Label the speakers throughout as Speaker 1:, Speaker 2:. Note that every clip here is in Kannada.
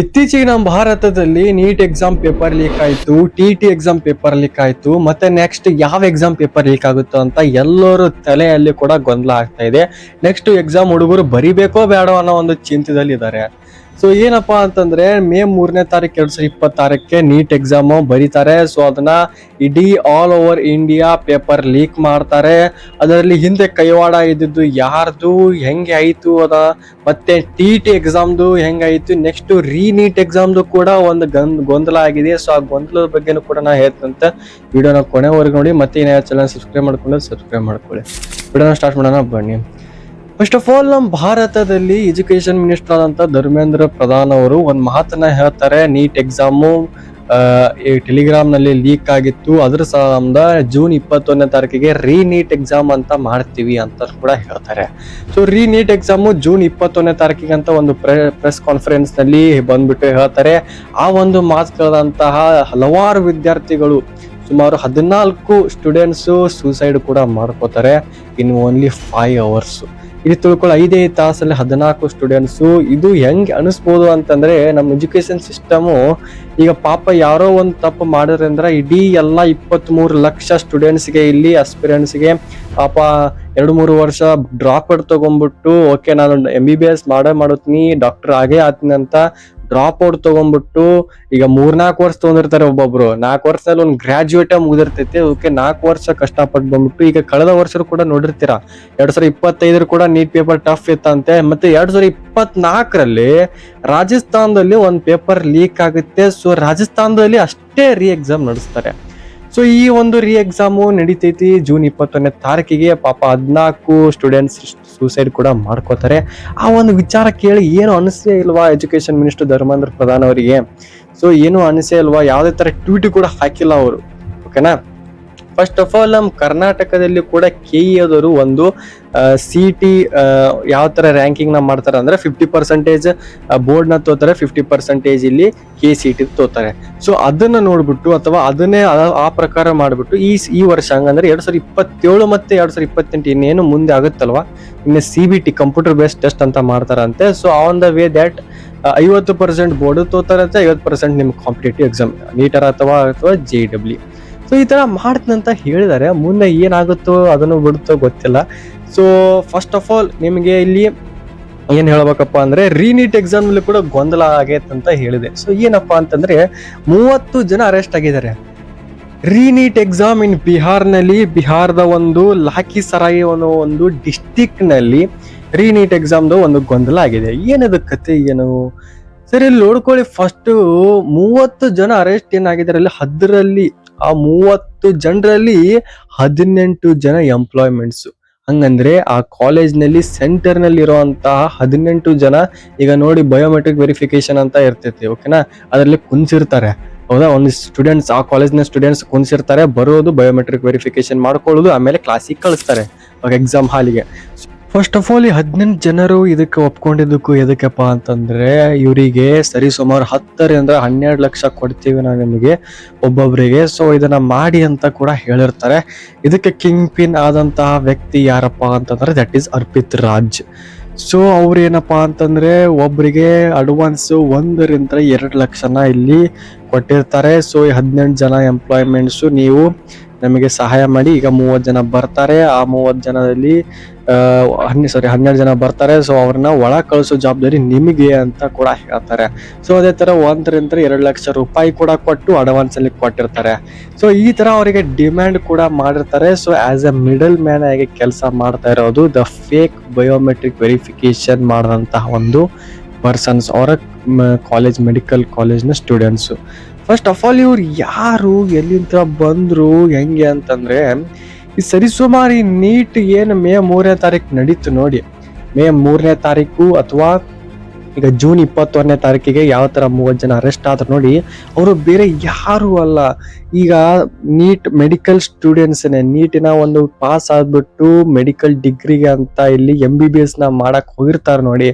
Speaker 1: ಇತ್ತೀಚೆಗೆ ನಮ್ಮ ಭಾರತದಲ್ಲಿ ನೀಟ್ ಎಕ್ಸಾಮ್ ಪೇಪರ್ ಲೀಕ್ ಆಯ್ತು, ಟಿ ಎಕ್ಸಾಮ್ ಪೇಪರ್ ಲೀಕ್ ಆಯ್ತು, ಮತ್ತೆ ನೆಕ್ಸ್ಟ್ ಯಾವ ಎಕ್ಸಾಮ್ ಪೇಪರ್ ಲೀಕ್ ಆಗುತ್ತೋ ಅಂತ ಎಲ್ಲರೂ ತಲೆಯಲ್ಲಿ ಕೂಡ ಗೊಂದಲ ಆಗ್ತಾ ಇದೆ. ನೆಕ್ಸ್ಟ್ ಎಕ್ಸಾಮ್ ಹುಡುಗರು ಬರಿಬೇಕೋ ಬೇಡೋ ಅನ್ನೋ ಒಂದು ಚಿಂತದಲ್ಲಿ ಇದ್ದಾರೆ. ಸೊ ಏನಪ್ಪಾ ಅಂತಂದ್ರೆ ಮೇ 3ನೇ ತಾರೀಕು 2026 ನೀಟ್ ಎಕ್ಸಾಮ್ ಬರೀತಾರೆ. ಸೊ ಅದನ್ನ ಇಡೀ all over India paper leak ಮಾಡ್ತಾರೆ. ಅದರಲ್ಲಿ ಹಿಂದೆ ಕೈವಾಡ ಇದ್ದಿದ್ದು ಯಾರ್ದು, ಹೆಂಗೆ ಆಯ್ತು ಅದ, ಮತ್ತೆ ಟಿ ಎಕ್ಸಾಮ್ದು ಹೆಂಗಾಯ್ತು, ನೆಕ್ಸ್ಟ್ ನೀಟ್ ಎಕ್ಸಾಮ್ದು ಕೂಡ ಒಂದು ಗೊಂದಲ ಆಗಿದೆ. ಸೊ ಆ ಗೊಂದಲದ ಬಗ್ಗೆನೂ ಕೂಡ ನಾ ಹೇಳ್ತಂತ ವಿಡಿಯೋನ ಕೊನೆವರೆಗೂ ನೋಡಿ. ಮತ್ತೆ ಏನಾದ್ರು ಚಾನಲ್ ಸಬ್ಸ್ಕ್ರೈಬ್ ಮಾಡ್ಕೊಳ್ಳಿ. ವಿಡಿಯೋನ ಸ್ಟಾರ್ಟ್ ಮಾಡೋಣ ಬನ್ನಿ. ಫಸ್ಟ್ ಆಫ್ ಆಲ್, ನಮ್ಮ ಭಾರತದಲ್ಲಿ ಎಜುಕೇಶನ್ ಮಿನಿಸ್ಟರ್ ಆದಂತ ಧರ್ಮೇಂದ್ರ ಪ್ರಧಾನ್ ಅವರು ಒಂದ್ ಮಾತನ್ನ ಹೇಳ್ತಾರೆ. ನೀಟ್ ಎಕ್ಸಾಮು ಟೆಲಿಗ್ರಾಮ್ ನಲ್ಲಿ ಲೀಕ್ ಆಗಿತ್ತು, ಅದ್ರ ಸಂಬಂಧ ಜೂನ್ 21ನೇ ತಾರೀಕಿಗೆ ನೀಟ್ ಎಕ್ಸಾಮ್ ಅಂತ ಮಾಡ್ತೀವಿ ಅಂತ ಕೂಡ ಹೇಳ್ತಾರೆ. ಸೊ ನೀಟ್ ಎಕ್ಸಾಮು ಜೂನ್ 21ನೇ ತಾರೀಕಿಗೆ ಅಂತ ಒಂದು ಪ್ರೆಸ್ ಕಾನ್ಫರೆನ್ಸ್ ನಲ್ಲಿ ಬಂದ್ಬಿಟ್ಟು ಹೇಳ್ತಾರೆ. ಆ ಒಂದು ಮಾತು ಕೇಳಿದಂತಹ ಹಲವಾರು ವಿದ್ಯಾರ್ಥಿಗಳು, ಸುಮಾರು 14 ಸ್ಟೂಡೆಂಟ್ಸ್ ಸೂಸೈಡ್ ಕೂಡ ಮಾಡ್ಕೋತಾರೆ ಇನ್ ಓನ್ಲಿ 5 hours. ಇದು ತಿಳ್ಕೊಳ್ಳೋ 5 ತಾಸಲ್ಲಿ 14 ಸ್ಟೂಡೆಂಟ್ಸ್. ಇದು ಹೆಂಗ್ ಅನಿಸ್ಬೋದು ಅಂತಂದ್ರೆ, ನಮ್ಮ ಎಜುಕೇಶನ್ ಸಿಸ್ಟಮು ಈಗ ಪಾಪ ಯಾರೋ ಒಂದು ತಪ್ಪು ಮಾಡಿದ್ರಂದ್ರೆ ಇಡೀ ಎಲ್ಲ 23 ಲಕ್ಷ ಸ್ಟೂಡೆಂಟ್ಸ್ಗೆ, ಇಲ್ಲಿ ಆಸ್ಪಿರೆಂಟ್ಸ್ಗೆ ಪಾಪ 2-3 ವರ್ಷ ಡ್ರಾಪ್ ಔಟ್ ತಗೊಂಡ್ಬಿಟ್ಟು, ಓಕೆ ನಾನು MBBS ಮಾಡುತ್ತೀನಿ, ಡಾಕ್ಟರ್ ಆಗೇ ಆತೀನಿ ಅಂತ ಡ್ರಾಪ್ ಔಟ್ ತಗೊಂಡ್ಬಿಟ್ಟು ಈಗ 3-4 ವರ್ಷ ತಗೊಂಡಿರ್ತಾರೆ. ಒಬ್ಬೊಬ್ರು 4 ವರ್ಷದಲ್ಲಿ ಒಂದು ಗ್ರಾಜುಯೇಟ್ ಮುಗಿದಿರ್ತೈತಿ. ಓಕೆ 4 ವರ್ಷ ಕಷ್ಟಪಟ್ಟು ಬಂದ್ಬಿಟ್ಟು ಈಗ ಕಳೆದ ವರ್ಷ ಕೂಡ ನೋಡಿರ್ತೀರಾ, 2025 ಕೂಡ ನೀಟ್ ಪೇಪರ್ ಟಫ್ ಇತ್ತಂತೆ. ಮತ್ತೆ 2024ರಲ್ಲಿ ರಾಜಸ್ಥಾನದಲ್ಲಿ ಒಂದು ಪೇಪರ್ ಲೀಕ್ ಆಗುತ್ತೆ. ಸೊ ರಾಜಸ್ಥಾನದಲ್ಲಿ ಅಷ್ಟೇ ಎಕ್ಸಾಮ್ ನಡೆಸ್ತಾರೆ. ಸೊ ಈ ಒಂದು ಎಕ್ಸಾಮು ನಡೀತೈತಿ ಜೂನ್ 21ನೇ ತಾರೀಕಿಗೆ. ಪಾಪ 14 ಸ್ಟೂಡೆಂಟ್ಸ್ ಸೂಸೈಡ್ ಕೂಡ ಮಾಡ್ಕೋತಾರೆ. ಆ ಒಂದು ವಿಚಾರ ಕೇಳಿ ಏನು ಅನಿಸೇ ಇಲ್ವಾ ಎಜುಕೇಶನ್ ಮಿನಿಸ್ಟರ್ ಧರ್ಮೇಂದ್ರ ಪ್ರಧಾನ್ ಅವರಿಗೆ? ಸೊ ಏನು ಅನಿಸೇ ಇಲ್ವಾ? ಯಾವುದೇ ತರ ಟ್ವೀಟ್ ಕೂಡ ಹಾಕಿಲ್ಲ ಅವರು. ಓಕೆನಾ? ಫಸ್ಟ್ ಆಫ್ ಆಲ್, ನಮ್ಮ ಕರ್ನಾಟಕದಲ್ಲಿ ಕೂಡ KE ಒಂದು CT ಯಾವ ತರ ರ್ಯಾಂಕಿಂಗ್ ನ ಮಾಡ್ತಾರೆ ಅಂದ್ರೆ 50% ಬೋರ್ಡ್ ನ ತೋತಾರೆ, 50% ಇಲ್ಲಿ KCT ತೋತಾರೆ. ಸೊ ಅದನ್ನ ನೋಡ್ಬಿಟ್ಟು ಅಥವಾ ಅದನ್ನೇ ಆ ಪ್ರಕಾರ ಮಾಡ್ಬಿಟ್ಟು ಈ ವರ್ಷ ಹಂಗಂದ್ರೆ 2027 ಮತ್ತೆ 2028 ಇನ್ನೇನು ಮುಂದೆ ಆಗುತ್ತಲ್ವಾ, ಇನ್ನು CBT ಕಂಪ್ಯೂಟರ್ ಬೇಸ್ಡ್ ಟೆಸ್ಟ್ ಅಂತ ಮಾಡ್ತಾರಂತೆ. So on the way that 50% board ತೋತಾರಂತೆ, 50% ನಿಮ್ ಕಾಂಪಿಟೇಟಿವ್ ಎಕ್ಸಾಮ್ ನೀಟರ್ ಅಥವಾ JEE. ಸೊ ಈ ತರ ಮಾಡ್ತಂತ ಹೇಳಿದ್ದಾರೆ. ಮುಂದೆ ಏನಾಗುತ್ತೋ ಅದನ್ನು ಬಿಡುತ್ತೋ ಗೊತ್ತಿಲ್ಲ. ಸೊ ಫಸ್ಟ್ ಆಫ್ ಆಲ್, ನಿಮಗೆ ಇಲ್ಲಿ ಏನ್ ಹೇಳ್ಬೇಕಪ್ಪ ಅಂದ್ರೆ ನೀಟ್ ಎಕ್ಸಾಮ್ ನಲ್ಲಿ ಕೂಡ ಗೊಂದಲ ಆಗೈತೆ ಅಂತ ಹೇಳಿದೆ. ಸೊ ಏನಪ್ಪಾ ಅಂತಂದ್ರೆ 30 ಜನ ಅರೆಸ್ಟ್ ಆಗಿದ್ದಾರೆ. ನೀಟ್ ಎಕ್ಸಾಮ್ ಇನ್ ಬಿಹಾರದ ಒಂದು ಲಾಖಿಸರಾಯಿ ಅನ್ನೋ ಒಂದು ಡಿಸ್ಟಿಕ್ ನಲ್ಲಿ ನೀಟ್ ಎಕ್ಸಾಮ್ದು ಒಂದು ಗೊಂದಲ ಆಗಿದೆ. ಏನದು ಕತೆ ಏನು ಸರಿ ಇಲ್ಲಿ ನೋಡ್ಕೊಳ್ಳಿ. ಫಸ್ಟ್ 30 ಜನ ಅರೆಸ್ಟ್ ಏನಾಗಿದ್ದಾರೆ ಅಲ್ಲಿ, ಅದರಲ್ಲಿ ಆ 30 ಜನರಲ್ಲಿ 18 ಜನ ಎಂಪ್ಲಾಯ್ಮೆಂಟ್ಸ್. ಹಂಗಂದ್ರೆ ಆ ಕಾಲೇಜ್ ನಲ್ಲಿ ಸೆಂಟರ್ ನಲ್ಲಿ ಇರುವಂತಹ 18 ಜನ, ಈಗ ನೋಡಿ ಬಯೋಮೆಟ್ರಿಕ್ ವೆರಿಫಿಕೇಶನ್ ಅಂತ ಇರ್ತೈತಿ, ಓಕೆನಾ, ಅದರಲ್ಲಿ ಕುಂಸಿರ್ತಾರೆ. ಹೌದಾ, ಒಂದು ಸ್ಟೂಡೆಂಟ್ಸ್ ಆ ಕಾಲೇಜ್ನ ಸ್ಟೂಡೆಂಟ್ಸ್ ಕುಂಸಿರ್ತಾರೆ, ಬರೋದು ಬಯೋಮೆಟ್ರಿಕ್ ವೆರಿಫಿಕೇಶನ್ ಮಾಡ್ಕೊಳ್ಳೋದು, ಆಮೇಲೆ ಕ್ಲಾಸಿಗೆ ಕಳಿಸ್ತಾರೆ ಎಕ್ಸಾಮ್ ಹಾಲಿಗೆ. ಫಸ್ಟ್ ಆಫ್ ಆಲ್, ಈ 18 ಜನರು ಇದಕ್ಕೆ ಒಪ್ಕೊಂಡಿದ್ದಕ್ಕೂ ಎದಕ್ಕಪ್ಪ ಅಂತಂದ್ರೆ, ಇವರಿಗೆ ಸರಿ ಸುಮಾರು 10-12 ಲಕ್ಷ ಕೊಡ್ತೀವಿ ನಾವು ನಿಮಗೆ ಒಬ್ಬೊಬ್ಬರಿಗೆ, ಸೊ ಇದನ್ನ ಮಾಡಿ ಅಂತ ಕೂಡ ಹೇಳಿರ್ತಾರೆ. ಇದಕ್ಕೆ ಕಿಂಗ್ ಪಿನ್ ಆದಂತಹ ವ್ಯಕ್ತಿ ಯಾರಪ್ಪ ಅಂತಂದ್ರೆ that is Arpit Raj. So ಅವ್ರೇನಪ್ಪಾ ಅಂತಂದ್ರೆ ಒಬ್ಬರಿಗೆ ಅಡ್ವಾನ್ಸ್ 1-2 ಲಕ್ಷನ ಇಲ್ಲಿ ಕೊಟ್ಟಿರ್ತಾರೆ. ಸೊ ಈ 18 ಜನ ಎಂಪ್ಲಾಯ್ಮೆಂಟ್ಸ್ ನೀವು ನಮಗೆ ಸಹಾಯ ಮಾಡಿ. ಈಗ 30 ಜನ ಬರ್ತಾರೆ, ಆ 30 ಜನದಲ್ಲಿ 12 ಜನ ಬರ್ತಾರೆ. ಸೊ ಅವ್ರನ್ನ ಒಳ ಕಳಿಸೋ ಜವಾಬ್ದಾರಿ ನಿಮಗೆ ಅಂತ ಕೂಡ ಹೇಳ್ತಾರೆ. ಸೊ ಅದೇ ತರ 1-2 ಲಕ್ಷ ರೂಪಾಯಿ ಕೂಡ ಕೊಟ್ಟು ಅಡ್ವಾನ್ಸ್ ಅಲ್ಲಿ ಕೊಟ್ಟಿರ್ತಾರೆ. ಸೊ ಈ ತರ ಅವರಿಗೆ ಡಿಮ್ಯಾಂಡ್ ಕೂಡ ಮಾಡಿರ್ತಾರೆ. So as A middle man ಆಗಿ ಕೆಲಸ ಮಾಡ್ತಾ ಇರೋದು ದ ಫೇಕ್ ಬಯೋಮೆಟ್ರಿಕ್ ವೆರಿಫಿಕೇಶನ್ ಮಾಡಿದಂತಹ ಒಂದು ಪರ್ಸನ್ಸ್ ಅವರ ಮೆಡಿಕಲ್ ಕಾಲೇಜ್ನ ಸ್ಟೂಡೆಂಟ್ಸ್. ಫಸ್ಟ್ ಆಫ್ ಆಲ್, ಇವ್ರು ಯಾರು, ಎಲ್ಲಿಂದ ಬಂದ್ರು, ಹೆಂಗೆ ಅಂತಂದ್ರೆ, ಈ ಸರಿಸುಮಾರು ನೀಟ್ ಏನು ಮೇ 3ನೇ ತಾರೀಕು ನಡೀತು ನೋಡಿ, ಮೇ 3ನೇ ತಾರೀಕು ಅಥವಾ ಈಗ ಜೂನ್ 21ನೇ ತಾರೀಕಿಗೆ ಯಾವ ತರ 30 ಜನ ಅರೆಸ್ಟ್ ಆದ್ರು ನೋಡಿ, ಅವರು ಬೇರೆ ಯಾರು ಅಲ್ಲ, ಈಗ ನೀಟ್ ಮೆಡಿಕಲ್ ಸ್ಟೂಡೆಂಟ್ಸ್ನೇ, ನೀಟಿನ ಒಂದು ಪಾಸ್ ಆದ್ಬಿಟ್ಟು ಮೆಡಿಕಲ್ ಡಿಗ್ರಿಗೆ ಅಂತ ಇಲ್ಲಿ MBBS ನ ಮಾಡಕ್ ಹೋಗಿರ್ತಾರೆ ನೋಡಿ,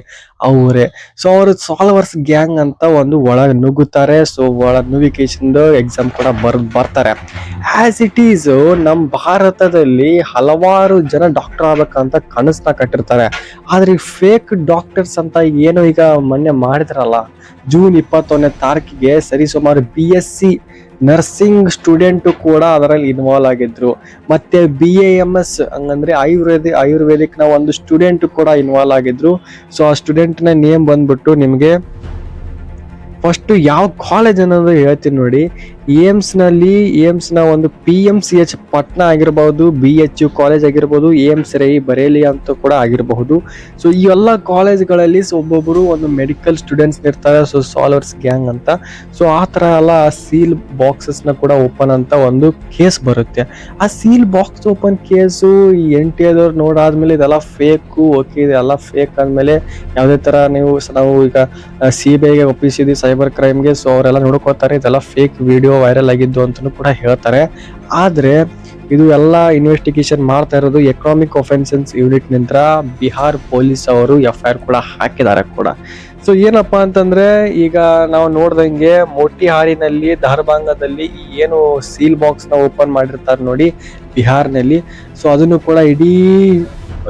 Speaker 1: ಅವರೇ. ಸೊ ಅವರು ಸಾಲ್ವರ್ಸ್ ಗ್ಯಾಂಗ್ ಅಂತ ಒಂದು ಒಳಗೆ ನುಗ್ಗುತ್ತಾರೆ. ಸೊ ಒಳ ನುಗ್ಗಿಕೇಶನ್ ಎಕ್ಸಾಮ್ ಕೂಡ ಬರ್ತಾರೆ. ಆಸ್ ಇಟ್ ಈಸ್ ನಮ್ಮ ಭಾರತದಲ್ಲಿ ಹಲವಾರು ಜನ ಡಾಕ್ಟರ್ ಆಗ್ಬೇಕಂತ ಕನಸನ್ನ ಕಟ್ಟಿರ್ತಾರೆ. ಆದ್ರೆ ಫೇಕ್ ಡಾಕ್ಟರ್ಸ್ ಅಂತ ಏನು ಈಗ ಮೊನ್ನೆ ಮಾಡಿದ್ರಲ್ಲ, ಜೂನ್ 21ನೇ ತಾರೀಕಿಗೆ ಸರಿಸುಮಾರು BSc ನರ್ಸಿಂಗ್ ಸ್ಟೂಡೆಂಟ್ ಕೂಡ ಅದರಲ್ಲಿ ಇನ್ವಾಲ್ವ್ ಆಗಿದ್ರು. ಮತ್ತೆ BAMS ಹಂಗಂದ್ರೆ ಆಯುರ್ವೇದಿಕ್ ನ ಒಂದು ಸ್ಟೂಡೆಂಟ್ ಕೂಡ ಇನ್ವಾಲ್ವ್ ಆಗಿದ್ರು. ಸೊ ಆ ಸ್ಟೂಡೆಂಟ್ ನ ನೇಮ್ ಬಂದ್ಬಿಟ್ಟು ನಿಮ್ಗೆ ಫಸ್ಟ್ ಯಾವ ಕಾಲೇಜ್ ಅನ್ನೋದು ಹೇಳ್ತೀನಿ ನೋಡಿ. ಏಮ್ಸ್ ನ ಒಂದು PMCH ಪಟ್ನಾ ಆಗಿರ್ಬಹುದು, BHU ಕಾಲೇಜ್ ಆಗಿರ್ಬಹುದು, AIMS ರೈ ಬರೇಲಿ ಅಂತ ಕೂಡ ಆಗಿರಬಹುದು. ಸೊ ಈ ಎಲ್ಲ ಕಾಲೇಜ್ಗಳಲ್ಲಿ ಒಬ್ಬೊಬ್ರು ಒಂದು ಮೆಡಿಕಲ್ ಸ್ಟೂಡೆಂಟ್ಸ್ ಇರ್ತಾರೆ, ಸೊ ಸಾಲ್ವರ್ಸ್ ಗ್ಯಾಂಗ್ ಅಂತ. ಸೊ ಆ ತರ ಎಲ್ಲ ಸೀಲ್ ಬಾಕ್ಸಸ್ ನ ಕೂಡ ಓಪನ್ ಅಂತ ಒಂದು ಕೇಸ್ ಬರುತ್ತೆ. ಆ ಸೀಲ್ ಬಾಕ್ಸ್ ಓಪನ್ ಕೇಸು ಈ NTA ದವ್ರು ನೋಡಾದ್ಮೇಲೆ ಇದೆಲ್ಲ ಫೇಕು, ಓಕೆ ಇದೆಲ್ಲ ಫೇಕ್ ಆದ್ಮೇಲೆ ಯಾವುದೇ ತರ ನಾವು ಈಗ CBIಗೆ ಒಪ್ಪಿಸಿದ್ವಿ ಸೈಬರ್ ಕ್ರೈಮ್ಗೆ. ಸೊ ಅವರೆಲ್ಲ ನೋಡ್ಕೋತಾರೆ ಇದೆಲ್ಲ ಫೇಕ್ ವಿಡಿಯೋ ವೈರಲ್ ಆಗಿದ್ದು ಅಂತಲೂ ಕೂಡ ಹೇಳ್ತಾರೆ. ಆದ್ರೆ ಇದು ಎಲ್ಲ ಇನ್ವೆಸ್ಟಿಗೇಷನ್ ಮಾಡ್ತಾ ಇರೋದು ಎಕನಾಮಿಕ್ ಒಫೆನ್ಸಸ್ ಯೂನಿಟ್ ನಿಂದ ಬಿಹಾರ್ ಪೊಲೀಸ್ ಅವರು FIR ಕೂಡ ಹಾಕಿದ್ದಾರೆ ಕೂಡ. ಸೊ ಏನಪ್ಪಾ ಅಂತಂದ್ರೆ ಈಗ ನಾವು ನೋಡ್ದಂಗೆ ಮೋಟಿಹಾರಿನಲ್ಲಿ ದರ್ಭಂಗದಲ್ಲಿ ಏನು ಸೀಲ್ ಬಾಕ್ಸ್ ನ ಓಪನ್ ಮಾಡಿರ್ತಾರೆ ನೋಡಿ ಬಿಹಾರ್ನಲ್ಲಿ. ಸೊ ಅದನ್ನು ಕೂಡ ಇಡೀ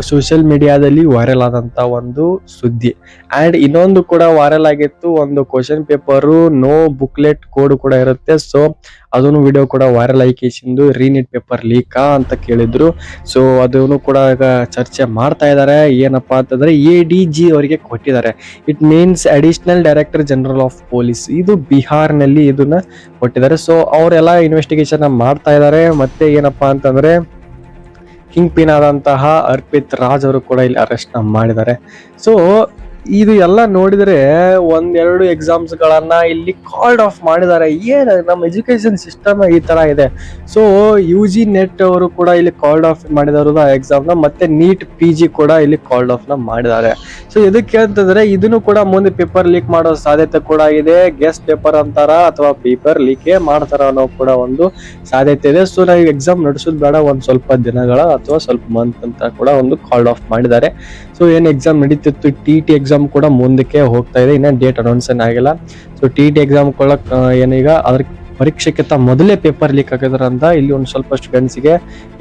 Speaker 1: ಸೋಷಿಯಲ್ ಮೀಡಿಯಾದಲ್ಲಿ ವೈರಲ್ ಆದಂತ ಒಂದು ಸುದ್ದಿ. ಅಂಡ್ ಇನ್ನೊಂದು ಕೂಡ ವೈರಲ್ ಆಗಿತ್ತು, ಒಂದು question paper no booklet code ಕೂಡ ಇರುತ್ತೆ. ಸೊ ಅದನ್ನು ವಿಡಿಯೋ ಕೂಡ ವೈರಲ್ ಆಗಿಸಿಂದು ರೀನಿಟ್ ಪೇಪರ್ ಲೀಕಾ ಅಂತ ಕೇಳಿದ್ರು. ಸೊ ಅದನ್ನು ಕೂಡ ಈಗ ಚರ್ಚೆ ಮಾಡ್ತಾ ಇದ್ದಾರೆ. ಏನಪ್ಪಾ ಅಂತಂದ್ರೆ ADG ಅವರಿಗೆ ಕೊಟ್ಟಿದ್ದಾರೆ. It means additional director general of police. ಇದು ಬಿಹಾರ್ನಲ್ಲಿ ಇದನ್ನ ಕೊಟ್ಟಿದ್ದಾರೆ. ಸೊ ಅವರೆಲ್ಲ ಇನ್ವೆಸ್ಟಿಗೇಷನ್ ಮಾಡ್ತಾ ಇದ್ದಾರೆ. ಮತ್ತೆ ಏನಪ್ಪಾ ಅಂತಂದ್ರೆ ಕಿಂಗ್ ಪಿನ್ ಆದಂತಹ ಅರ್ಪಿತ್ ರಾಜ್ ಅವರು ಕೂಡ ಇಲ್ಲಿ ಅರೆಸ್ಟ್ ಮಾಡಿದ್ದಾರೆ. ಸೊ ಇದು ಎಲ್ಲ ನೋಡಿದ್ರೆ ಒಂದೆರಡು ಎಕ್ಸಾಮ್ಸ್ ಗಳನ್ನ ಇಲ್ಲಿ ಕಾಲ್ಡ್ ಆಫ್ ಮಾಡಿದ್ದಾರೆ. ಏನ್ ನಮ್ಮ ಎಜುಕೇಶನ್ ಸಿಸ್ಟಮ್ ಈ ತರ ಇದೆ. ಸೊ UG ನೆಟ್ ಅವರು ಕೂಡ ಇಲ್ಲಿ ಕಾಲ್ಡ್ ಆಫ್ ಮಾಡಿದಾರ ಆ ಎಕ್ಸಾಮ್ ನ. ಮತ್ತೆ ನೀಟ್ PG ಕೂಡ ಇಲ್ಲಿ ಕಾಲ್ಡ್ ಆಫ್ ನ ಮಾಡಿದ್ದಾರೆ. ಸೊ ಇದಕ್ಕೆ ಅಂತಂದ್ರೆ ಇದನ್ನು ಕೂಡ ಮುಂದೆ ಪೇಪರ್ ಲೀಕ್ ಮಾಡೋ ಸಾಧ್ಯತೆ ಕೂಡ ಇದೆ. ಗೆಸ್ಟ್ ಪೇಪರ್ ಅಂತಾರ ಅಥವಾ ಪೇಪರ್ ಲೀಕೇ ಮಾಡ್ತಾರ ಅನ್ನೋ ಕೂಡ ಒಂದು ಸಾಧ್ಯತೆ ಇದೆ. ಸೊ ನಾವು ಎಕ್ಸಾಮ್ ನಡೆಸೋದು ಬೇಡ, ಒಂದ್ ಸ್ವಲ್ಪ ದಿನಗಳ ಅಥವಾ ಸ್ವಲ್ಪ ಮಂತ್ ಅಂತ ಕೂಡ ಒಂದು ಕಾಲ್ಡ್ ಆಫ್ ಮಾಡಿದ್ದಾರೆ. ಸೊ ಏನ್ ಎಕ್ಸಾಮ್ ನಡೀತಿತ್ತು TT ಎಕ್ಸಾಮ್ ಕೂಡ ಮುಂದಕ್ಕೆ ಹೋಗ್ತಾ ಇದೆ. ಇನ್ನ ಡೇಟ್ ಅನೌನ್ಸ್ ಆಗಿಲ್ಲ. ಸೊ TT ಎಕ್ಸಾಮ್ ಕೊಡಕ್ ಏನೀಗ ಅದ್ರ ಪರೀಕ್ಷೆಕ್ಕಿಂತ ಮೊದಲೇ ಪೇಪರ್ ಲೀಕ್ ಆಗಿದ್ರಂತ ಇಲ್ಲಿ ಒಂದು ಸ್ವಲ್ಪ ಸ್ಟೂಡೆಂಟ್ಸ್ ಗೆ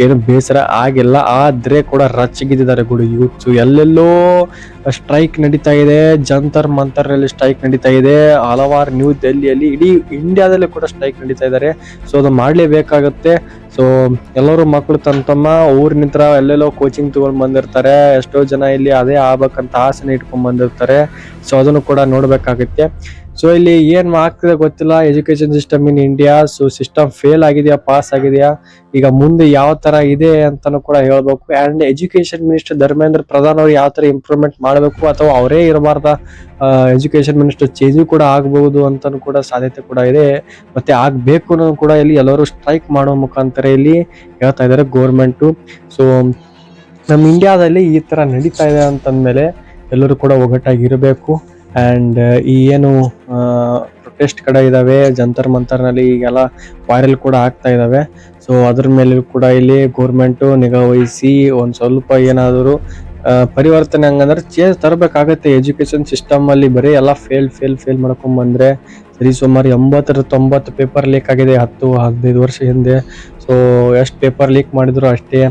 Speaker 1: ಏನು ಬೇಸರ ಆಗಿಲ್ಲ. ಆದ್ರೆ ಕೂಡ ರಚ್ಚಿಗಿದ್ದಾರೆ ಗುಡು ಯೂತ್ಸ್. ಎಲ್ಲೆಲ್ಲೋ ಸ್ಟ್ರೈಕ್ ನಡೀತಾ ಇದೆ, ಜಂತರ್ ಮಂತರ್ ಅಲ್ಲಿ ಸ್ಟ್ರೈಕ್ ನಡೀತಾ ಇದೆ, ಹಲವಾರು ನ್ಯೂ ದೆಹಲಿಯಲ್ಲಿ, ಇಡೀ ಇಂಡಿಯಾದಲ್ಲಿ ಕೂಡ ಸ್ಟ್ರೈಕ್ ನಡೀತಾ ಇದ್ದಾರೆ. ಸೊ ಅದು ಮಾಡ್ಲೇಬೇಕಾಗತ್ತೆ. ಸೊ ಎಲ್ಲರೂ ಮಕ್ಕಳು ತಮ್ಮ ಊರಿನಿಂದ ಎಲ್ಲೆಲ್ಲೋ ಕೋಚಿಂಗ್ ತಗೊಂಡ್ ಬಂದಿರ್ತಾರೆ. ಎಷ್ಟೋ ಜನ ಇಲ್ಲಿ ಅದೇ ಆಗ್ಬೇಕಂತ ಆಸೆನ ಇಟ್ಕೊಂಡ್ ಬಂದಿರ್ತಾರೆ. ಸೊ ಅದನ್ನು ಕೂಡ ನೋಡ್ಬೇಕಾಗತ್ತೆ. ಸೊ ಇಲ್ಲಿ ಏನ್ ಆಗ್ತದೆ ಗೊತ್ತಿಲ್ಲ education system in India. So system fail ಆಗಿದೆಯಾ, ಪಾಸ್ ಆಗಿದೆಯಾ, ಈಗ ಮುಂದೆ ಯಾವ ತರ ಇದೆ ಅಂತಾನು ಕೂಡ ಹೇಳ್ಬೇಕು. And education minister Dharmendra Pradhan ಅವರು ಯಾವ ತರ ಇಂಪ್ರೂವ್ಮೆಂಟ್ ಮಾಡಬೇಕು ಅಥವಾ ಅವರೇ ಇರಬಾರ್ದ ಎಜುಕೇಶನ್ ಮಿನಿಸ್ಟರ್ ಚೇಂಜ್ ಕೂಡ ಆಗಬಹುದು ಅಂತಾನು ಕೂಡ ಸಾಧ್ಯತೆ ಕೂಡ ಇದೆ. ಮತ್ತೆ ಆಗ್ಬೇಕು ಅನ್ನೋದು ಕೂಡ ಇಲ್ಲಿ ಎಲ್ಲರೂ ಸ್ಟ್ರೈಕ್ ಮಾಡೋ ಮುಖಾಂತರ ಇಲ್ಲಿ ಹೇಳ್ತಾ ಇದ್ದಾರೆ ಗೌರ್ಮೆಂಟ್. ಸೊ ನಮ್ಮ ಇಂಡಿಯಾದಲ್ಲಿ ಈ ತರ ನಡೀತಾ ಇದೆ ಅಂತಂದ್ಮೇಲೆ ಎಲ್ಲರೂ ಕೂಡ ಒಗ್ಗಟ್ಟಾಗಿರ್ಬೇಕು. ಅಂಡ್ ಈ ಏನು ಪ್ರೊಟೆಸ್ಟ್ ಕಡೆ ಇದಾವೆ ಜಂತರ್ ಮಂತರ್ನಲ್ಲಿ ಈಗೆಲ್ಲ ವೈರಲ್ ಕೂಡ ಆಗ್ತಾ ಇದಾವೆ. ಸೊ ಅದ್ರ ಮೇಲೆ ಕೂಡ ಇಲ್ಲಿ ಗೌರ್ಮೆಂಟ್ ನಿಗಾ ವಹಿಸಿ ಒಂದ್ ಸ್ವಲ್ಪ ಏನಾದ್ರು ಪರಿವರ್ತನೆ ಹಂಗಂದ್ರೆ ಚೇಂಜ್ ತರಬೇಕಾಗತ್ತೆ. ಎಜುಕೇಶನ್ ಸಿಸ್ಟಮ್ ಅಲ್ಲಿ ಬರೀ ಎಲ್ಲ ಫೇಲ್ ಮಾಡ್ಕೊಂಡ್ ಬಂದ್ರೆ ಸರಿ ಸುಮಾರು 80-90 ಪೇಪರ್ ಲೀಕ್ ಆಗಿದೆ 10-15 ವರ್ಷ ಹಿಂದೆ. ಸೊ ಎಷ್ಟು ಪೇಪರ್ ಲೀಕ್ ಮಾಡಿದ್ರು ಅಷ್ಟೇ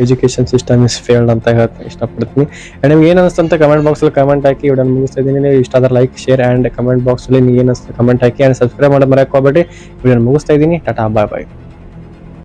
Speaker 1: ಎಜುಕೇಶನ್ ಸಿಸ್ಟಮ್ ಇಸ್ ಫೇಲ್ಡ್ ಅಂತ ಹೇಳಕ್ಕೆ ಇಷ್ಟಪಡ್ತೀನಿ. ಅಂಡ್ ನಿಮ್ಗೆ ಏನು ಅನಿಸ್ತು ಅಂತ ಕಮೆಂಟ್ ಬಾಕ್ಸ್ ಅಲ್ಲಿ ಕಮೆಂಟ್ ಹಾಕಿ. ವಿಡಿಯೋ ಮುಗಿಸ್ತಾ ಇದ್ದೀನಿ. ಇಷ್ಟ ಆದ್ರೆ like, share and comment box ಅಲ್ಲಿ ನಿಮ್ಗೆ ಏನು ಅನಿಸ್ತು ಕಮೆಂಟ್ ಹಾಕಿ. ಅಂಡ್ ಸಬ್ಸ್ಕ್ರೈಬ್ ಮಾಡೋದು ಮರೆಯಕ್ಕೆ ಹೋಗ್ಬೇಡಿ. ವಿಡಿಯೋ ಮುಗಿಸ್ತಾ ಇದ್ದೀನಿ. ಟಾಟಾ, ಬಾಯ್ ಬಾಯ್.